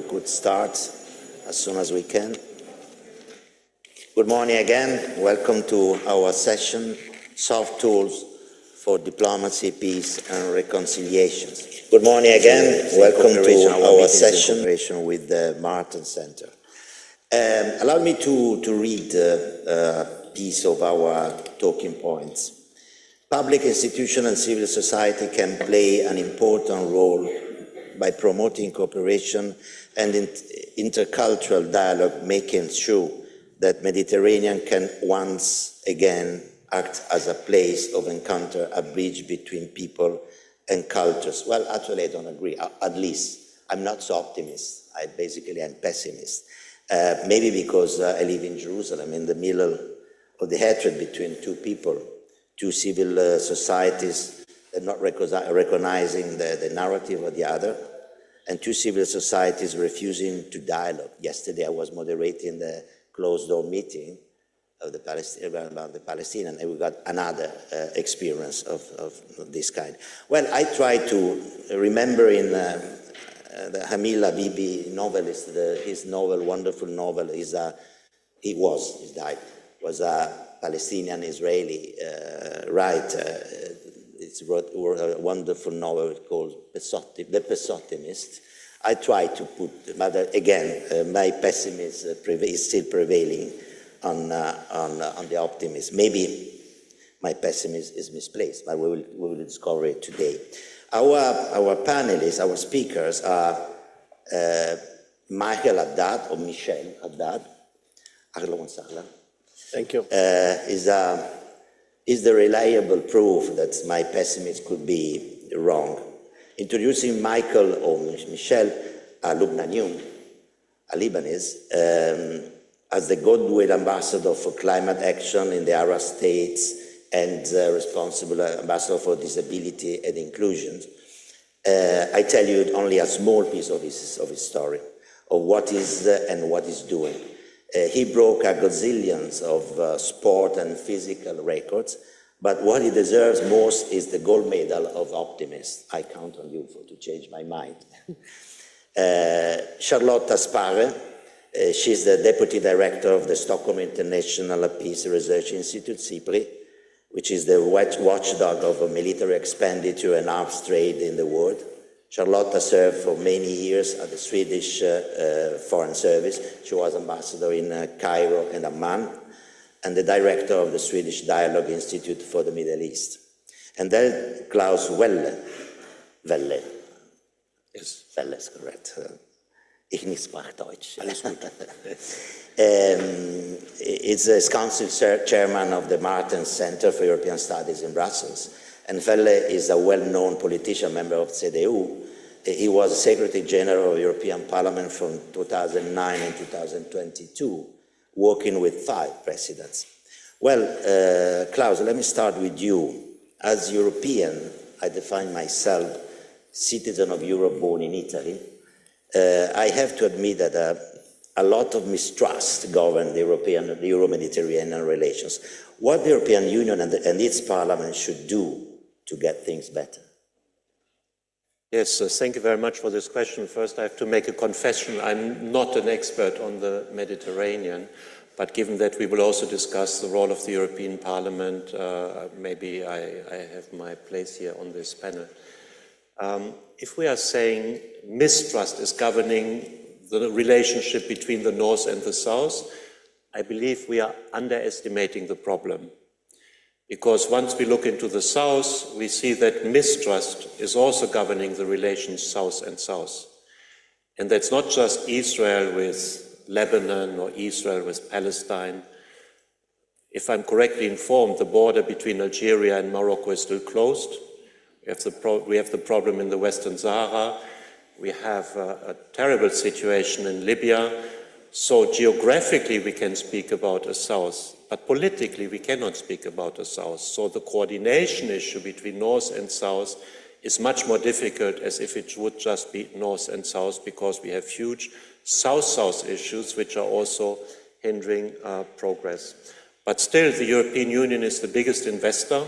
could start as soon as we can. Good morning again. Welcome to our session, Soft Tools for Diplomacy, Peace and Reconciliation. Good morning again. Welcome to our session in cooperation with the Martin Center. Allow me to read a piece of our talking points. Public institutions and civil society can play an important role by promoting cooperation and intercultural dialogue, making sure that Mediterranean can once again act as a place of encounter, a bridge between people and cultures. Well, actually, I don't agree. At least, I'm not so optimist. I'm pessimist. Maybe because I live in Jerusalem, in the middle of the hatred between two people, two civil societies not recognizing the narrative of the other, and two civil societies refusing to dialogue. Yesterday I was moderating the closed-door meeting of the Palestinians, and we got another experience of this kind. Well, I try to remember in the Hamil Habibi novelist, his novel, wonderful novel, he died, was a Palestinian-Israeli writer. He wrote a wonderful novel called The Pessimist. I try to put, but again, my pessimism is still prevailing on the optimism. Maybe my pessimism is misplaced, but we will discover it today. Our panelists, our speakers are Michael Haddad, or Michel Haddad. Thank you. Is the reliable proof that my pessimism could be wrong. Introducing Michael or Michel, a Lebanese, as the goodwill ambassador for climate action in the Arab states and responsible ambassador for disability and inclusion. I tell you only a small piece of his story, of what is and what is doing. He broke a gazillions of sport and physical records, but what he deserves most is the gold medal of optimist. I count on you to change my mind. Charlotta Spare, she's the Deputy Director of the Stockholm International Peace Research Institute, SIPRI, which is the watchdog of military expenditure and arms trade in the world. Charlotta served for many years at the Swedish Foreign Service. She was ambassador in Cairo and Amman, and the director of the Swedish Dialogue Institute for the Middle East. And then Klaus Welle. Yes, Welle is correct. Ich nicht sprach Deutsch. Alles gut. Is council chairman of the Martin Center for European Studies in Brussels. And Welle is a well-known politician, member of CDU. He was Secretary General of the European Parliament from 2009 and 2022, working with 5 presidents. Well, Klaus, let me start with you. As European, I define myself citizen of Europe born in Italy. I have to admit that a lot of mistrust govern the Euro-Mediterranean relations. What the European Union and its Parliament should do to get things better? Yes, thank you very much for this question. First, I have to make a confession. I'm not an expert on the Mediterranean, but given that we will also discuss the role of the European Parliament, maybe I have my place here on this panel. If we are saying mistrust is governing the relationship between the North and the South, I believe we are underestimating the problem. Because once we look into the South, we see that mistrust is also governing the relations South and South. And that's not just Israel with Lebanon or Israel with Palestine. If I'm correctly informed, the border between Algeria and Morocco is still closed. We have the problem in the Western Sahara. We have a terrible situation in Libya. So geographically we can speak about a South, but politically we cannot speak about a South. So the coordination issue between North and South is much more difficult as if it would just be North and South, because we have huge South-South issues which are also hindering progress. But still, the European Union is the biggest investor,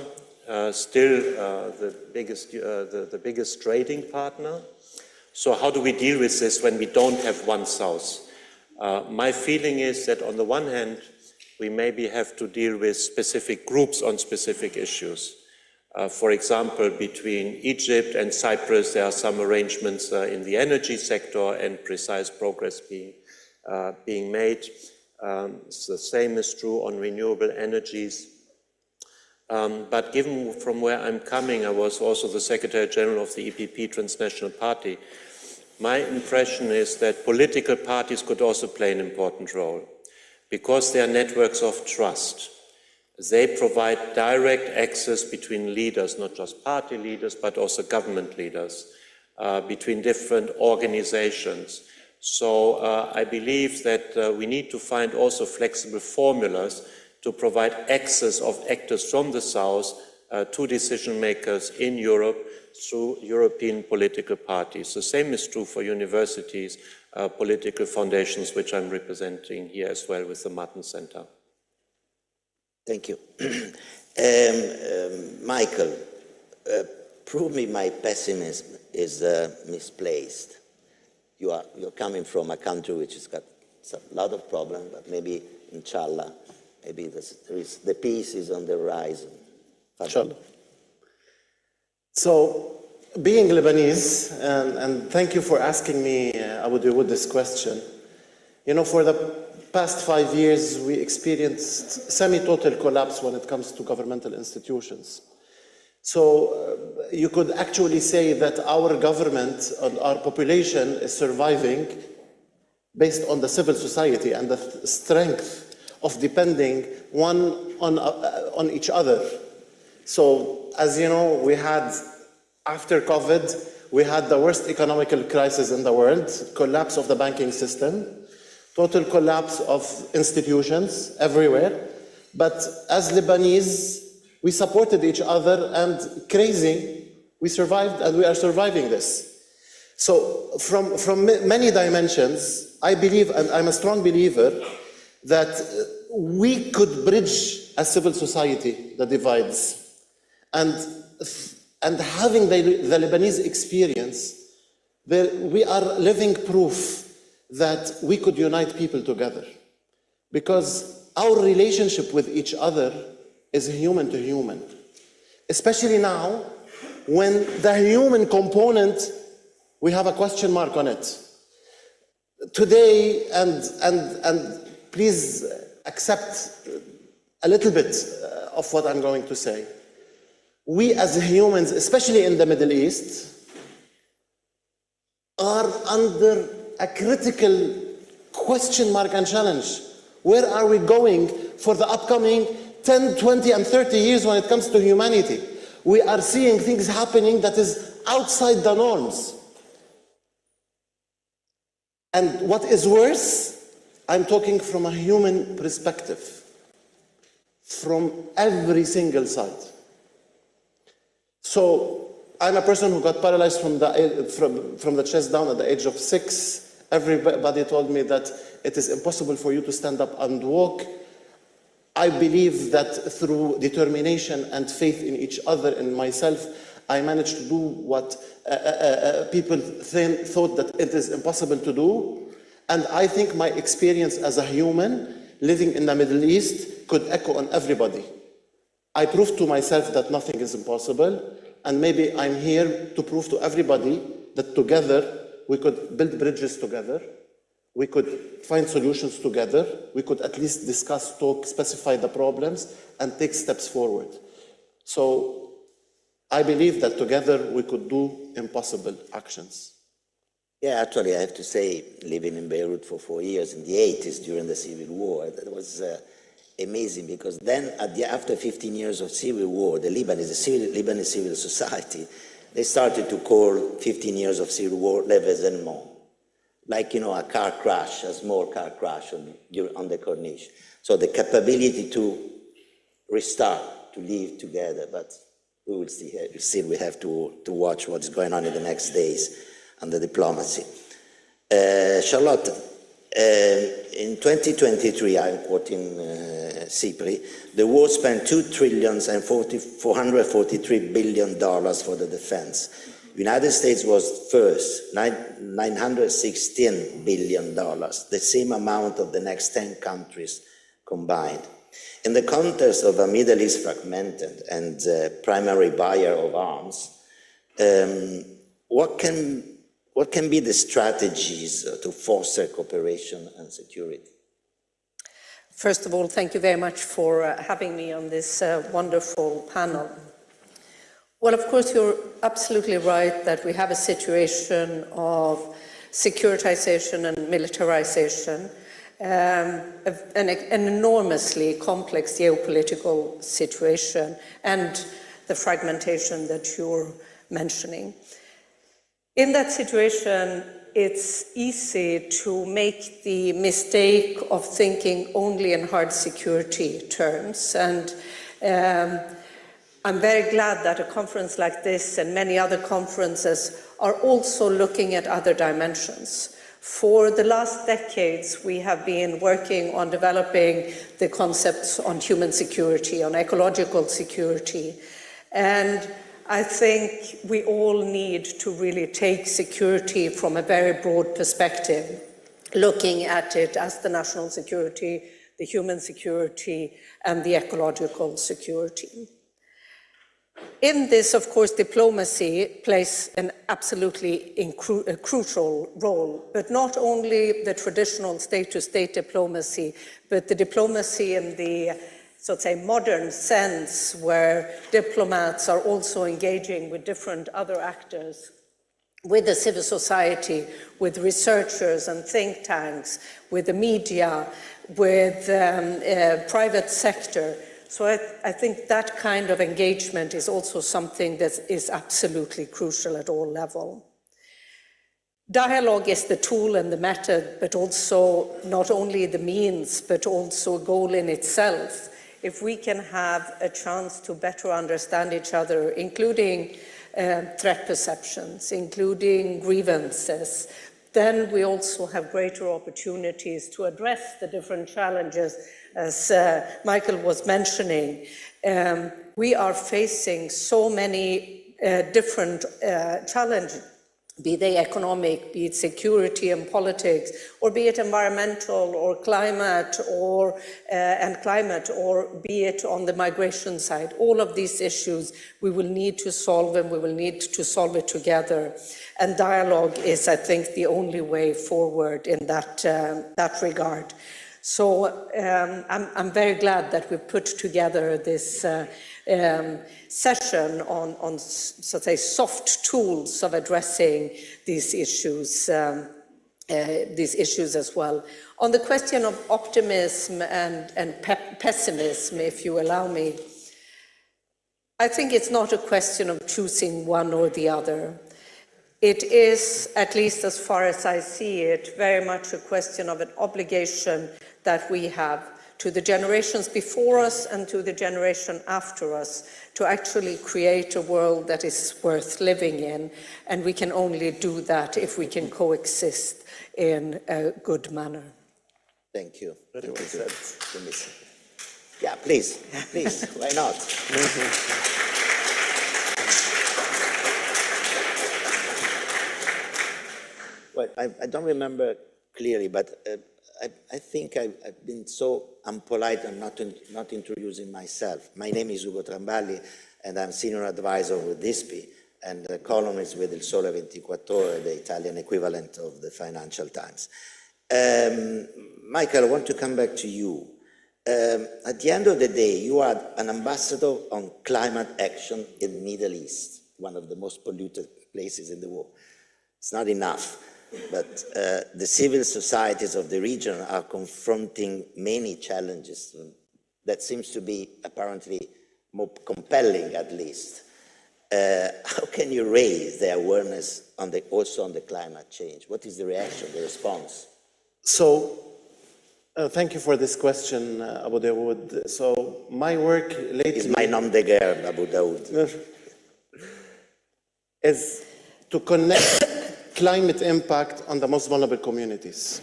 still the biggest trading partner. So how do we deal with this when we don't have one South? My feeling is that on the one hand, we maybe have to deal with specific groups on specific issues. For example, between Egypt and Cyprus, there are some arrangements in the energy sector and precise progress being made. The same is true on renewable energies. But given from where I'm coming, I was also the Secretary General of the EPP Transnational Party. My impression is that political parties could also play an important role because they are networks of trust. They provide direct access between leaders, not just party leaders, but also government leaders, between different organizations. So I believe that we need to find also flexible formulas to provide access of actors from the South to decision makers in Europe through European political parties. The same is true for universities, political foundations, which I'm representing here as well with the Martin Center. Thank you. Michael, prove me my pessimism is misplaced. You're coming from a country which has got a lot of problems, but maybe inshallah, maybe the peace is on the horizon. Inshallah. So, being Lebanese, and thank you for asking me, Abu Dawood, this question. You know, for the past 5 years, we experienced semi-total collapse when it comes to governmental institutions. So you could actually say that our government and our population is surviving based on the civil society and the strength of depending one on each other. So, as you know, we had, after COVID, we had the worst economical crisis in the world, collapse of the banking system, total collapse of institutions everywhere. But as Lebanese, we supported each other, and crazy, we survived, and we are surviving this. So from many dimensions, I believe, and I'm a strong believer, that we could bridge a civil society the divides. And having the Lebanese experience, we are living proof that we could unite people together. Because our relationship with each other is human to human. Especially now, when the human component, we have a question mark on it. Today, and please accept a little bit of what I'm going to say. We as humans, especially in the Middle East, are under a critical question mark and challenge. Where are we going for the upcoming 10, 20, and 30 years when it comes to humanity? We are seeing things happening that is outside the norms. And what is worse, I'm talking from a human perspective, from every single side. So I'm a person who got paralyzed from the chest down at the age of 6. Everybody told me that it is impossible for you to stand up and walk. I believe that through determination and faith in each other and myself, I managed to do what people thought that it is impossible to do. And I think my experience as a human living in the Middle East could echo on everybody. I proved to myself that nothing is impossible, and maybe I'm here to prove to everybody that together we could build bridges together, we could find solutions together, we could at least discuss, talk, specify the problems, and take steps forward. So I believe that together we could do impossible actions. Yeah, actually, I have to say, living in Beirut for 4 years in the 80s during the Civil War, that was amazing, because then after 15 years of civil war, the Lebanese civil society, they started to call 15 years of civil war l'événement, like, you know, a car crash, a small car crash on the Corniche. So the capability to restart, to live together, but we will see. Still, we have to watch what's going on in the next days and the diplomacy. Charlotte, in 2023, I'm quoting CIPRI, the war spent $2 trillion and $443 billion for the defense. United States was first, $916 billion, the same amount of the next 10 countries combined. In the context of a Middle East fragmented and primary buyer of arms, what can be the strategies to foster cooperation and security? First of all, thank you very much for having me on this wonderful panel. Well, of course, you're absolutely right that we have a situation of securitization and militarization, an enormously complex geopolitical situation, and the fragmentation that you're mentioning. In that situation, it's easy to make the mistake of thinking only in hard security terms. And I'm very glad that a conference like this and many other conferences are also looking at other dimensions. For the last decades, we have been working on developing the concepts on human security, on ecological security. And I think we all need to really take security from a very broad perspective, looking at it as the national security, the human security, and the ecological security. In this, of course, diplomacy plays an absolutely crucial role, but not only the traditional state-to-state diplomacy, but the diplomacy in the, so to say, modern sense, where diplomats are also engaging with different other actors, with the civil society, with researchers and think tanks, with the media, with private sector. So I think that kind of engagement is also something that is absolutely crucial at all levels. Dialogue is the tool and the method, but also not only the means, but also a goal in itself. If we can have a chance to better understand each other, including threat perceptions, including grievances, then we also have greater opportunities to address the different challenges. As Michael was mentioning, we are facing so many different challenges, be they economic, be it security and politics, or be it environmental or climate, or be it on the migration side. All of these issues we will need to solve, and we will need to solve it together. And dialogue is, I think, the only way forward in that regard. So I'm very glad that we've put together this session on, so to say, soft tools of addressing these issues as well. On the question of optimism and pessimism, if you allow me, I think it's not a question of choosing one or the other. It is, at least as far as I see it, very much a question of an obligation that we have to the generations before us and to the generation after us to actually create a world that is worth living in. And we can only do that if we can coexist in a good manner. Thank you. Very well said. Yeah, please, why not? Well, I don't remember clearly, but I think I've been so unpolite and not introducing myself. My name is Ugo Tramballi, and I'm senior advisor with DISPI and a columnist with Il Sole 24 Ore, the Italian equivalent of the Financial Times. Michael, I want to come back to you. At the end of the day, you are an ambassador on climate action in the Middle East, one of the most polluted places in the world. It's not enough. But the civil societies of the region are confronting many challenges that seems to be apparently more compelling, at least. How can you raise the awareness also on the climate change? What is the reaction, the response? So, thank you for this question, Abu Dawood. So, my work lately... It's my nom de guerre, Abu Dawood. ...is to connect climate impact on the most vulnerable communities.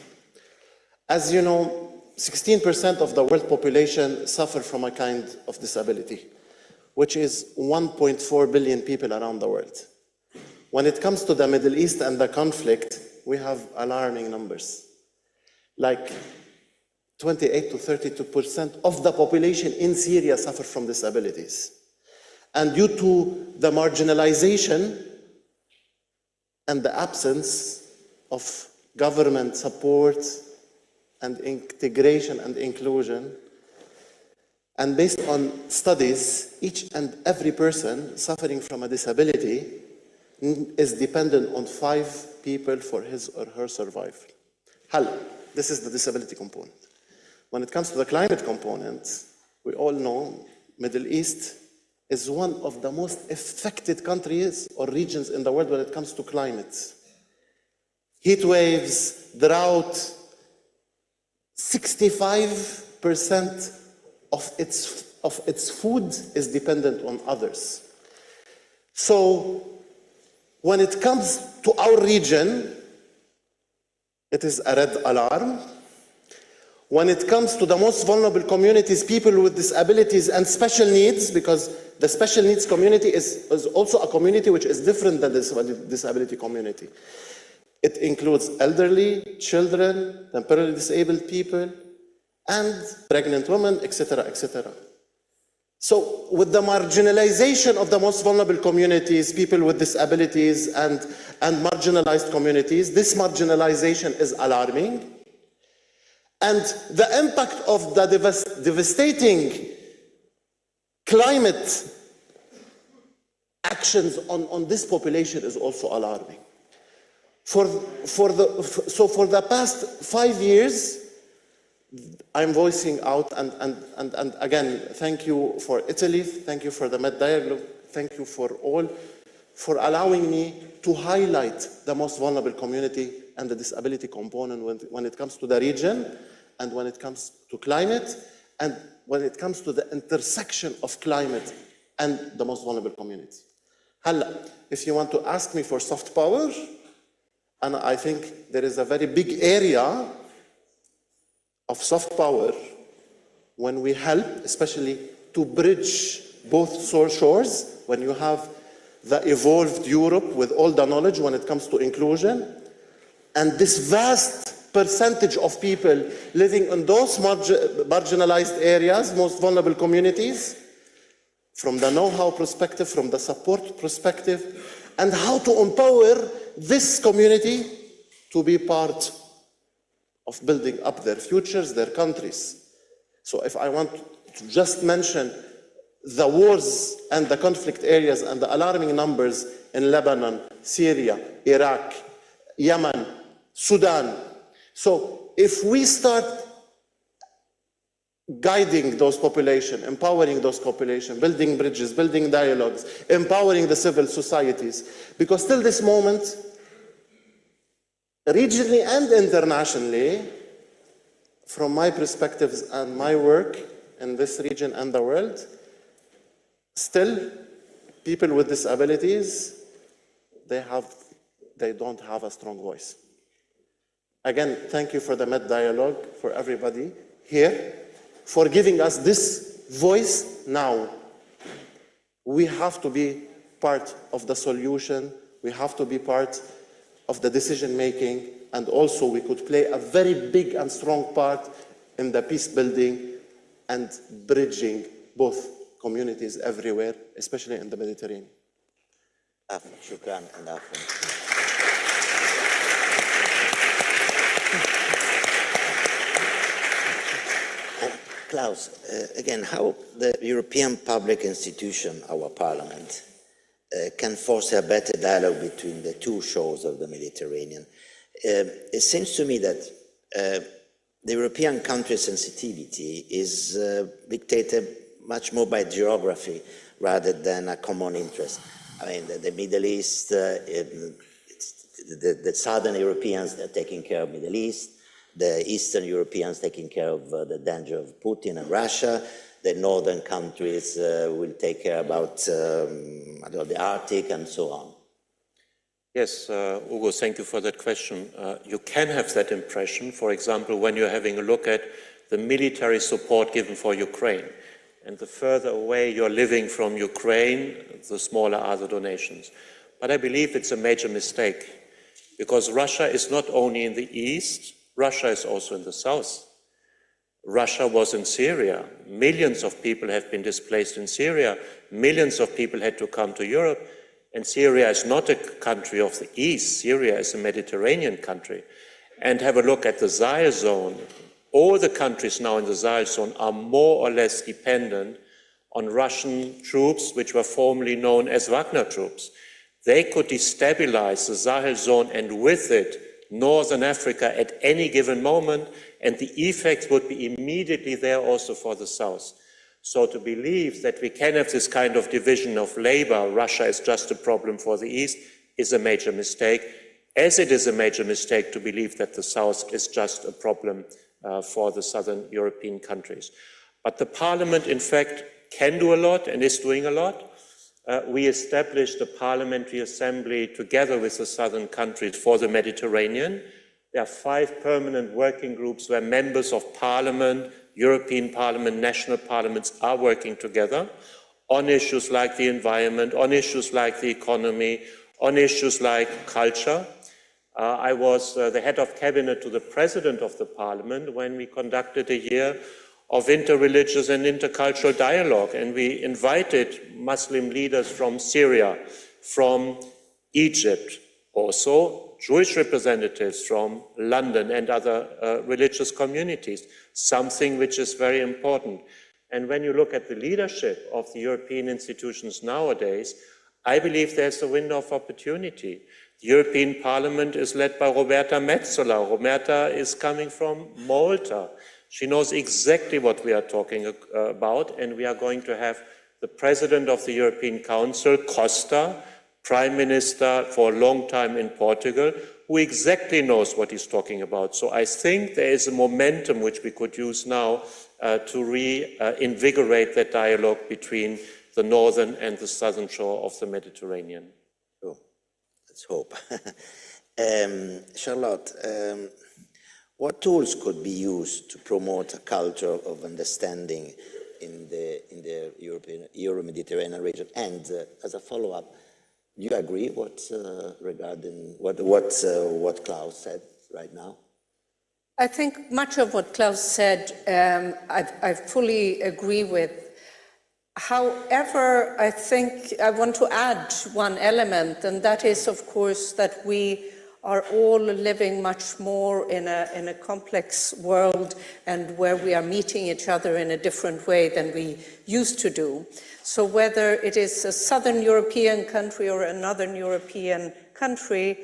As you know, 16% of the world population suffer from a kind of disability, which is 1.4 billion people around the world. When it comes to the Middle East and the conflict, we have alarming numbers. Like 28 to 32% of the population in Syria suffer from disabilities. And due to the marginalization and the absence of government support and integration and inclusion, and based on studies, each and every person suffering from a disability is dependent on 5 people for his or her survival. This is the disability component. When it comes to the climate component, we all know Middle East is one of the most affected countries or regions in the world when it comes to climate. Heat waves, drought, 65% of its food is dependent on others. So when it comes to our region, it is a red alarm. When it comes to the most vulnerable communities, people with disabilities and special needs, because the special needs community is also a community which is different than the disability community. It includes elderly, children, temporarily disabled people, and pregnant women, etc., etc. So with the marginalization of the most vulnerable communities, people with disabilities and marginalized communities, this marginalization is alarming. And the impact of the devastating climate actions on this population is also alarming. So for the past 5 years, I'm voicing out, and again, thank you for Italy, thank you for the Med Dialogue, thank you for allowing me to highlight the most vulnerable community and the disability component when it comes to the region, and when it comes to climate, and when it comes to the intersection of climate and the most vulnerable communities. If you want to ask me for soft power, and I think there is a very big area of soft power when we help, especially to bridge both shores, when you have the evolved Europe with all the knowledge when it comes to inclusion, and this vast percentage of people living in those marginalized areas, most vulnerable communities, from the know-how perspective, from the support perspective, and how to empower this community to be part of building up their futures, their countries. So if I want to just mention the wars and the conflict areas and the alarming numbers in Lebanon, Syria, Iraq, Yemen, Sudan. So if we start guiding those populations, empowering those populations, building bridges, building dialogues, empowering the civil societies, because till this moment, regionally and internationally, from my perspectives and my work in this region and the world, still, people with disabilities, they don't have a strong voice. Again, thank you for the Med Dialogue, for everybody here, for giving us this voice now. We have to be part of the solution. We have to be part of the decision-making, and also we could play a very big and strong part in the peace building and bridging both communities everywhere, especially in the Mediterranean. Shukran and Afwan. Klaus, again, how the European public institution, our parliament, can foster a better dialogue between the two shores of the Mediterranean. It seems to me that the European country sensitivity is dictated much more by geography rather than a common interest. I mean, the Middle East, the Southern Europeans are taking care of Middle East, the Eastern Europeans taking care of the danger of Putin and Russia, the northern countries will take care about the Arctic and so on. Yes, Ugo, thank you for that question. You can have that impression, for example, when you're having a look at the military support given for Ukraine. And the further away you're living from Ukraine, the smaller are the donations. but I believe it's a major mistake, because Russia is not only in the east, Russia is also in the south. Russia was in Syria. Millions of people have been displaced in Syria. Millions of people had to come to Europe. And Syria is not a country of the east. Syria is a Mediterranean country. And have a look at the Sahel zone. All the countries now in the Sahel zone are more or less dependent on Russian troops, which were formerly known as Wagner troops. They could destabilize the Sahel zone and with it Northern Africa at any given moment, and the effects would be immediately there also for the South. So to believe that we can have this kind of division of labor, Russia is just a problem for the East, is a major mistake, as it is a major mistake to believe that the South is just a problem for the Southern European countries. But the Parliament, in fact, can do a lot and is doing a lot. We established a parliamentary assembly together with the southern countries for the Mediterranean. There are 5 permanent working groups where members of parliament, European Parliament, national parliaments are working together on issues like the environment, on issues like the economy, on issues like culture. I was the head of cabinet to the president of the parliament when we conducted a year of interreligious and intercultural dialogue, and we invited Muslim leaders from Syria, from Egypt, also Jewish representatives from London and other religious communities, something which is very important. And when you look at the leadership of the European institutions nowadays, I believe there's a window of opportunity. The European Parliament is led by Roberta Metsola. Roberta is coming from Malta. She knows exactly what we are talking about, and we are going to have the President of the European Council, Costa, Prime Minister for a long time in Portugal, who exactly knows what he's talking about. So I think there is a momentum which we could use now to reinvigorate that dialogue between the northern and the southern shore of the Mediterranean. Oh, let's hope. Charlotte, what tools could be used to promote a culture of understanding in the Euro-Mediterranean region? And as a follow-up, do you agree regarding what Klaus said right now? I think much of what Klaus said, I fully agree with. However, I think I want to add one element, and that is, of course, that we are all living much more in a complex world and where we are meeting each other in a different way than we used to do. So whether it is a Southern European country or a Northern European country,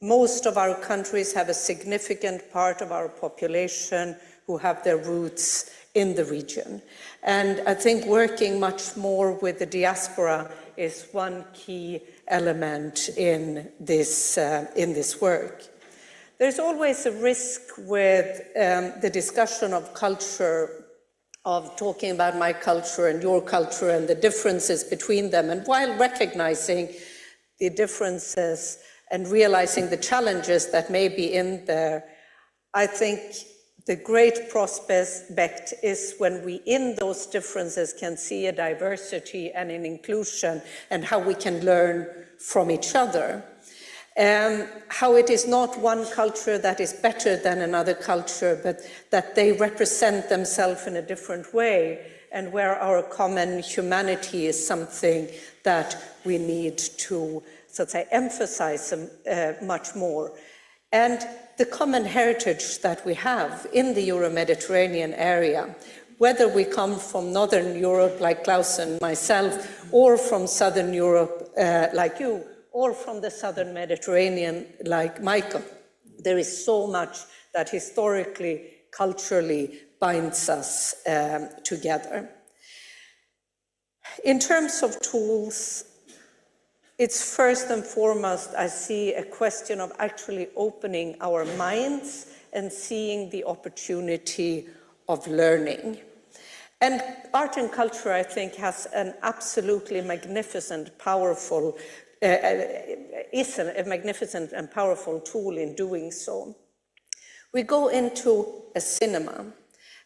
most of our countries have a significant part of our population who have their roots in the region. And I think working much more with the diaspora is one key element in this work. There's always a risk with the discussion of culture, of talking about my culture and your culture and the differences between them. And while recognizing the differences and realizing the challenges that may be in there, I think the great prospect is when we, in those differences, can see a diversity and an inclusion and how we can learn from each other. How it is not one culture that is better than another culture, but that they represent themselves in a different way, and where our common humanity is something that we need to, so to say, emphasize much more. And the common heritage that we have in the Euro-Mediterranean area, whether we come from Northern Europe like Klaus and myself, or from Southern Europe like you, or from the Southern Mediterranean like Michael, there is so much that historically, culturally binds us together. In terms of tools, it's first and foremost, I see a question of actually opening our minds and seeing the opportunity of learning. And art and culture, I think, has an absolutely magnificent, powerful, is a magnificent and powerful tool in doing so. We go into a cinema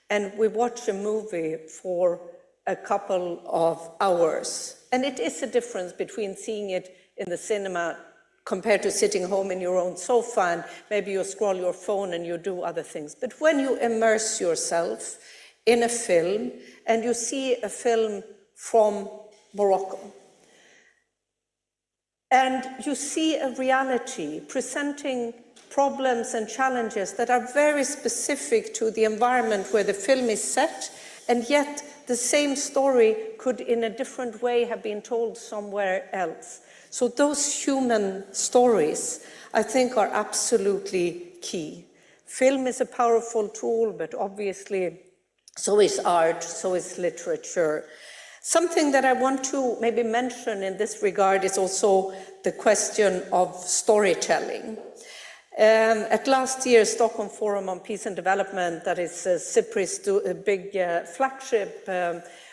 and we watch a movie for a couple of hours. And it is a difference between seeing it in the cinema compared to sitting home in your own sofa and maybe you scroll your phone and you do other things. But when you immerse yourself in a film and you see a film from Morocco, and you see a reality presenting problems and challenges that are very specific to the environment where the film is set, and yet the same story could in a different way have been told somewhere else. So those human stories, I think, are absolutely key. Film is a powerful tool, but obviously so is art, so is literature. Something that I want to maybe mention in this regard is also the question of storytelling. At last year's Stockholm Forum on Peace and Development, that is CIPRI's big flagship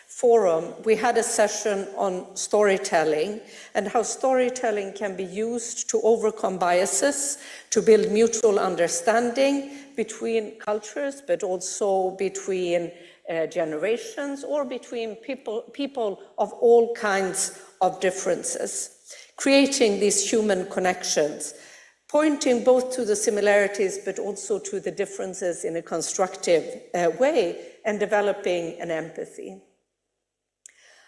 forum, we had a session on storytelling and how storytelling can be used to overcome biases, to build mutual understanding between cultures, but also between generations or between people of all kinds of differences, creating these human connections, pointing both to the similarities but also to the differences in a constructive way and developing an empathy.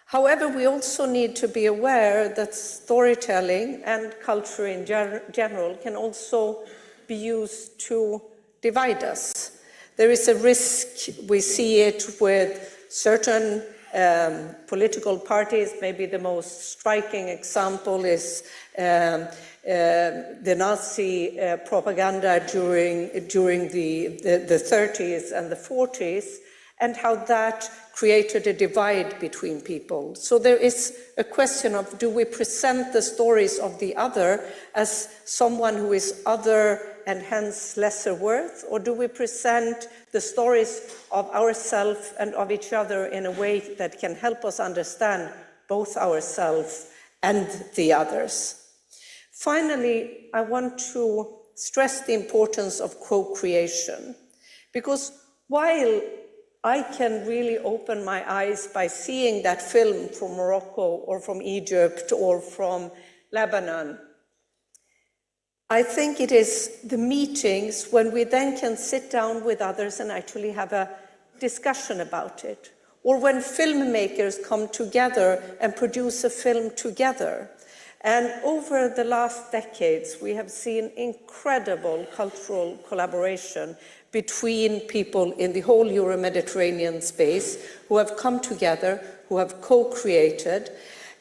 However, we also need to be aware that storytelling and culture in general can also be used to divide us. There is a risk, we see it with certain political parties. Maybe the most striking example is the Nazi propaganda during the 30s and the 40s, and how that created a divide between people. So there is a question of, do we present the stories of the other as someone who is other and hence lesser worth, or do we present the stories of ourselves and of each other in a way that can help us understand both ourselves and the others? Finally, I want to stress the importance of co-creation, because while I can really open my eyes by seeing that film from Morocco or from Egypt or from Lebanon, I think it is the meetings when we then can sit down with others and actually have a discussion about it, or when filmmakers come together and produce a film together. And over the last decades, we have seen incredible cultural collaboration between people in the whole Euro-Mediterranean space who have come together, who have co-created,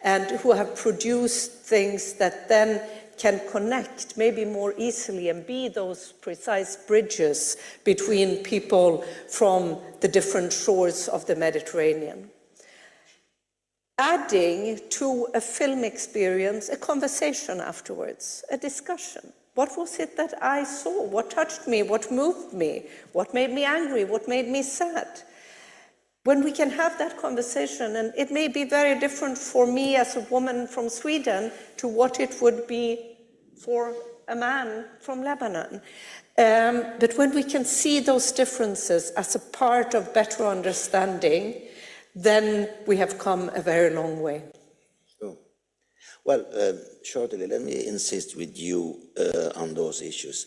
and who have produced things that then can connect maybe more easily and be those precise bridges between people from the different shores of the Mediterranean. Adding to a film experience, a conversation afterwards, a discussion. What was it that I saw? What touched me? What moved me? What made me angry? What made me sad? When we can have that conversation, and it may be very different for me as a woman from Sweden to what it would be for a man from Lebanon. But when we can see those differences as a part of better understanding, then we have come a very long way. Sure. Well, shortly, let me insist with you on those issues.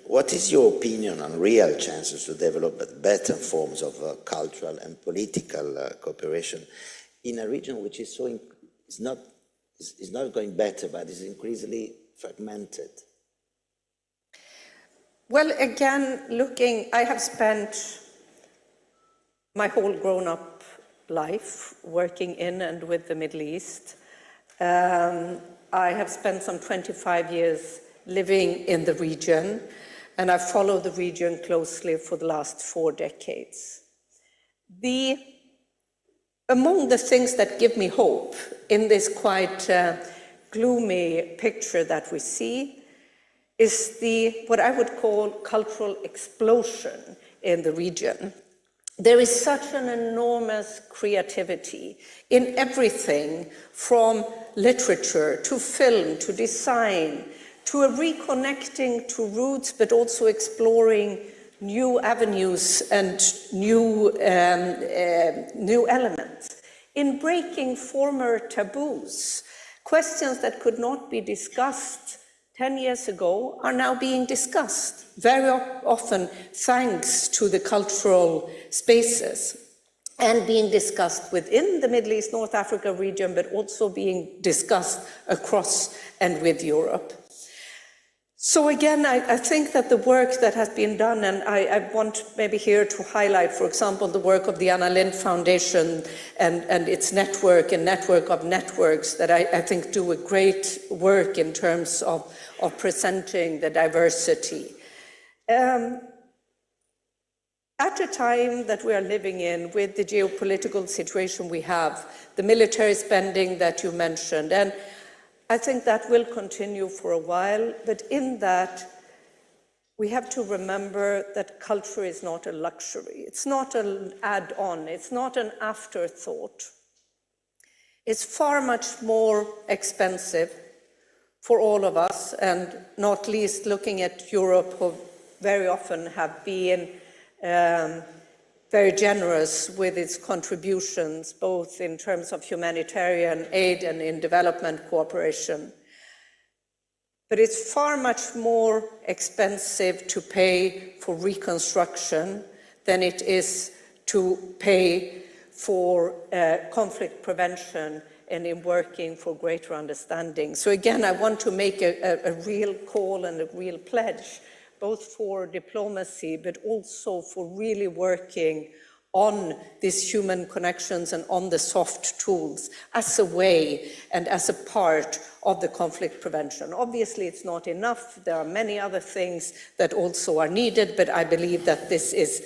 What is your opinion on real chances to develop better forms of cultural and political cooperation in a region which is is not going better, but is increasingly fragmented? Well, again, I have spent my whole grown-up life working in and with the Middle East. I have spent some 25 years living in the region, and I've followed the region closely for the last 4 decades. Among the things that give me hope in this quite gloomy picture that we see is what I would call cultural explosion in the region. There is such an enormous creativity in everything from literature to film to design to a reconnecting to roots, but also exploring new avenues and new elements, in breaking former taboos, Questions that could not be discussed 10 years ago are now being discussed, very often thanks to the cultural spaces, and being discussed within the Middle East, North Africa region, but also being discussed across and with Europe. So again, I think that the work that has been done, and I want maybe here to highlight, for example, the work of the Anna Lindh Foundation and its network and network of networks that I think do a great work in terms of presenting the diversity. At a time that we are living in with the geopolitical situation we have, the military spending that you mentioned, and I think that will continue for a while, but in that, we have to remember that culture is not a luxury. It's not an add-on. It's not an afterthought. It's far much more expensive for all of us, and not least looking at Europe, who very often have been very generous with its contributions, both in terms of humanitarian aid and in development cooperation. But it's far much more expensive to pay for reconstruction than it is to pay for conflict prevention and in working for greater understanding. So again, I want to make a real call and a real pledge, both for diplomacy, but also for really working on these human connections and on the soft tools as a way and as a part of the conflict prevention. Obviously, it's not enough. There are many other things that also are needed, but I believe that this is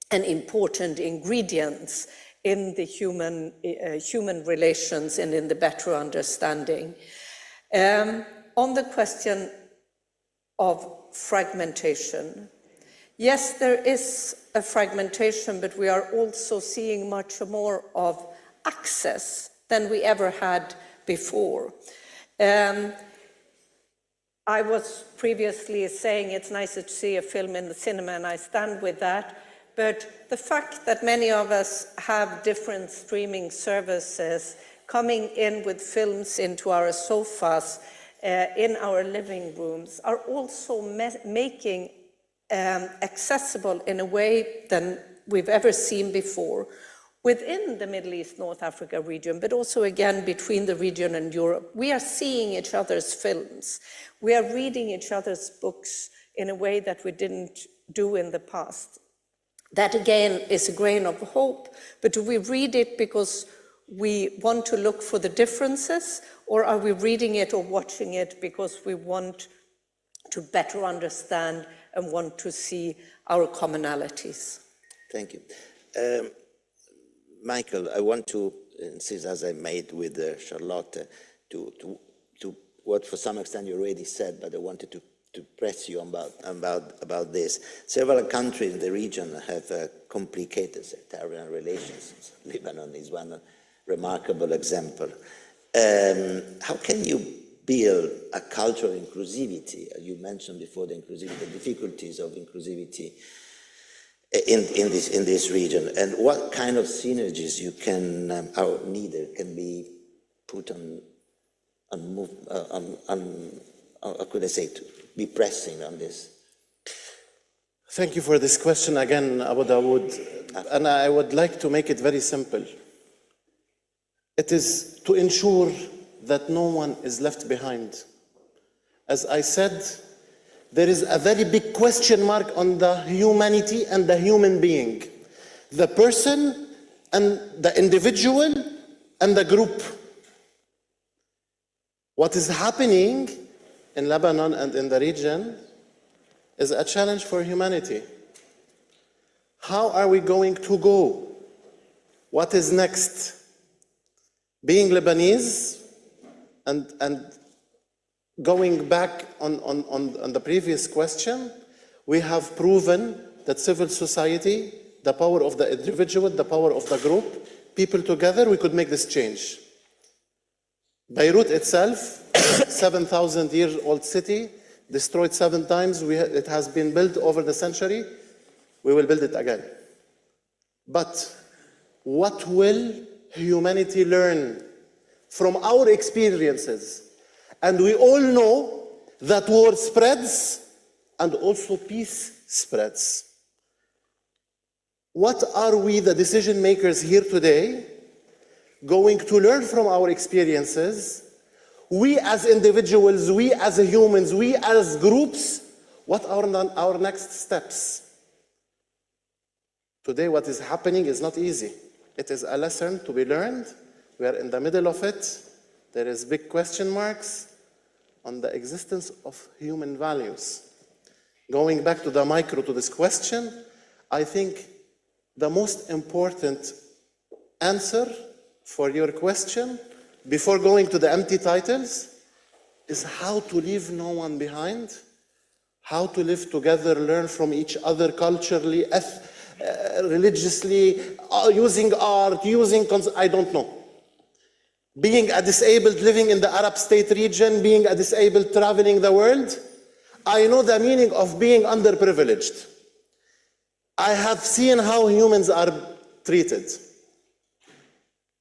an important ingredient in the human relations and in the better understanding. On the question of fragmentation. Yes, there is a fragmentation, but we are also seeing much more of access than we ever had before. I was previously saying it's nice to see a film in the cinema, and I stand with that, but the fact that many of us have different streaming services coming in with films into our sofas, in our living rooms, are also making accessible in a way than we've ever seen before within the Middle East, North Africa region, but also again between the region and Europe. We are seeing each other's films. We are reading each other's books in a way that we didn't do in the past. That again is a grain of hope, but do we read it because we want to look for the differences, or are we reading it or watching it because we want to better understand and want to see our commonalities? Thank you. Michael, I want to insist, as I made with Charlotte, to what for some extent you already said, but I wanted to press you about this. Several countries in the region have complicated sectarian relations. Lebanon is one remarkable example. How can you build a culture of inclusivity? You mentioned before the inclusivity, the difficulties of inclusivity in this region, and what kind of synergies you can are needed can be put on how could I say, to be pressing on this? Thank you for this question again, Abu Dawood, and I would like to make it very simple. It is to ensure that no one is left behind. As I said, there is a very big question mark on the humanity and the human being, the person and the individual and the group. What is happening in Lebanon and in the region is a challenge for humanity. How are we going to go? What is next? Being Lebanese and going back on the previous question, we have proven that civil society, the power of the individual, the power of the group, people together, we could make this change. Beirut itself, 7,000-year-old city, destroyed 7 times. It has been built over the century. We will build it again. But what will humanity learn from our experiences. And we all know that war spreads and also peace spreads. What are we, the decision makers here today, going to learn from our experiences? We as individuals, we as humans, we as groups, what are our next steps? Today, what is happening is not easy. It is a lesson to be learned. We are in the middle of it. There is big question marks on the existence of human values. Going back to the micro, to this question, I think the most important answer for your question, before going to the empty titles, is how to leave no one behind, how to live together, learn from each other culturally, religiously, using art, I don't know. Being a disabled living in the Arab state region, being a disabled traveling the world, I know the meaning of being underprivileged. I have seen how humans are treated.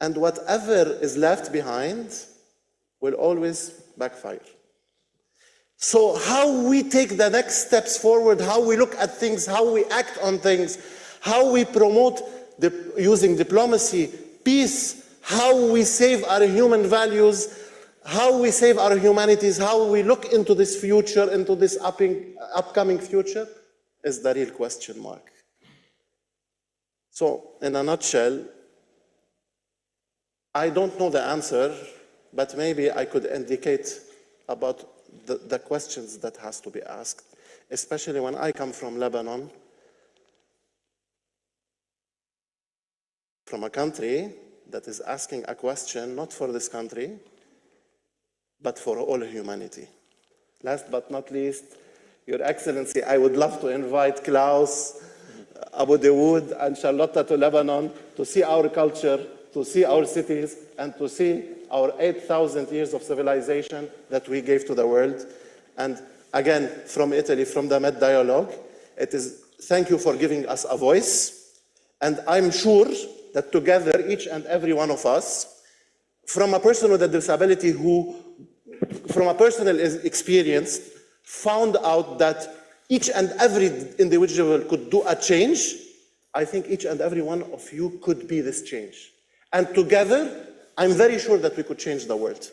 And whatever is left behind will always backfire. So how we take the next steps forward, how we look at things, how we act on things, how we promote, using diplomacy, peace, how we save our human values, how we save our humanities, how we look into this future, into this upcoming future, is the real question mark. So, in a nutshell, I don't know the answer, but maybe I could indicate about the questions that has to be asked, especially when I come from Lebanon, from a country that is asking a question not for this country, but for all humanity. Last but not least, Your Excellency, I would love to invite Klaus, Abu Dawood, and Charlotta to Lebanon to see our culture, to see our cities, and to see our 8,000 years of civilization that we gave to the world. And again, from Italy, from the Med Dialogue, thank you for giving us a voice. And I'm sure that together, each and every one of us, from a person with a disability who, from a personal experience, found out that each and every individual could do a change, I think each and every one of you could be this change. And together, I'm very sure that we could change the world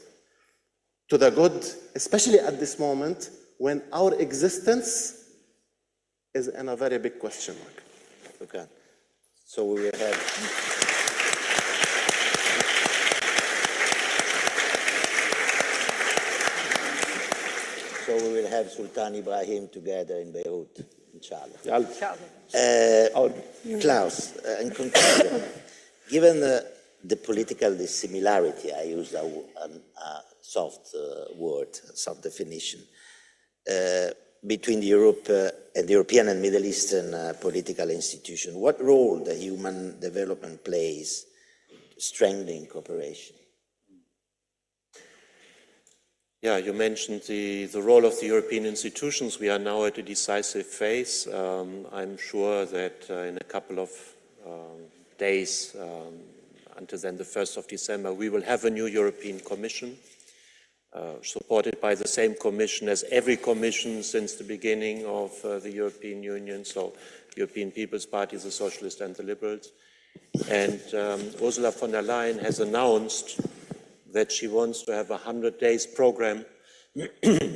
to the good, especially at this moment when our existence is in a very big question mark. Okay. So we will have... So we will have Sultan Ibrahim together in Beirut, inshallah. Klaus, in conclusion, given the political dissimilarity, I use a soft word, soft definition, between Europe and the European and Middle Eastern political institutions, what role the human development plays strengthening cooperation? Yeah, you mentioned the role of the European institutions. We are now at a decisive phase. I'm sure that in a couple of days, until then the 1st of December, we will have a new European Commission, supported by the same Commission as every Commission since the beginning of the European Union, so European People's Party, the Socialists and the Liberals. And Ursula von der Leyen has announced that she wants to have a 100 days program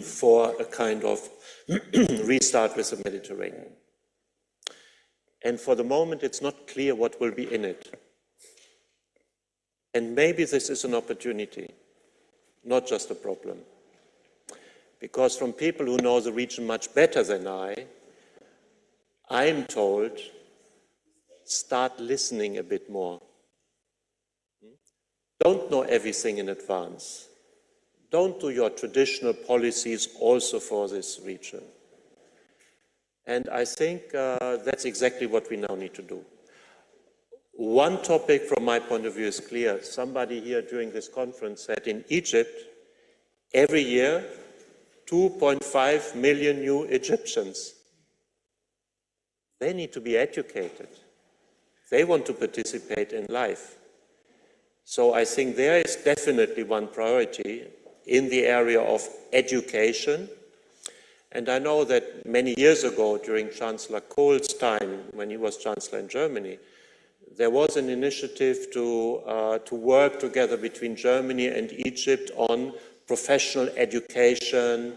for a kind of restart with the Mediterranean. And for the moment, it's not clear what will be in it. And maybe this is an opportunity, not just a problem. Because from people who know the region much better than I'm told, start listening a bit more. Don't know everything in advance. Don't do your traditional policies also for this region. And I think that's exactly what we now need to do. One topic from my point of view is clear. Somebody here during this conference said in Egypt, every year, 2.5 million new Egyptians. They need to be educated. They want to participate in life. So I think there is definitely one priority in the area of education. And I know that many years ago, during Chancellor Kohl's time, when he was Chancellor in Germany, there was an initiative to work together between Germany and Egypt on professional education,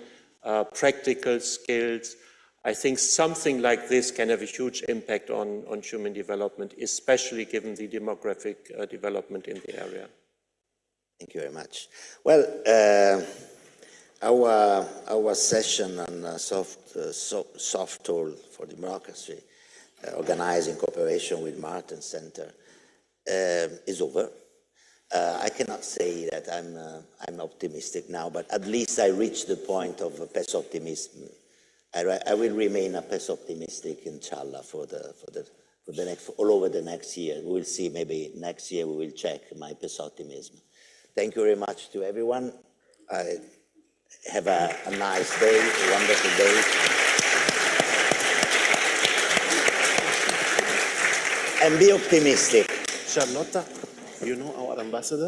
practical skills. I think something like this can have a huge impact on human development, especially given the demographic development in the area. Thank you very much. Well, our session on soft tool for democracy, organized in cooperation with Martin Center, is over. I cannot say that I'm optimistic now, but at least I reached the point of pessimism. I will remain a pessimistic, inshallah, for the next, all over the next year. We will see. Maybe next year we will check my pessimism. Thank you very much to everyone. Have a nice day, a wonderful day. And be optimistic. Charlotta, you know our ambassador?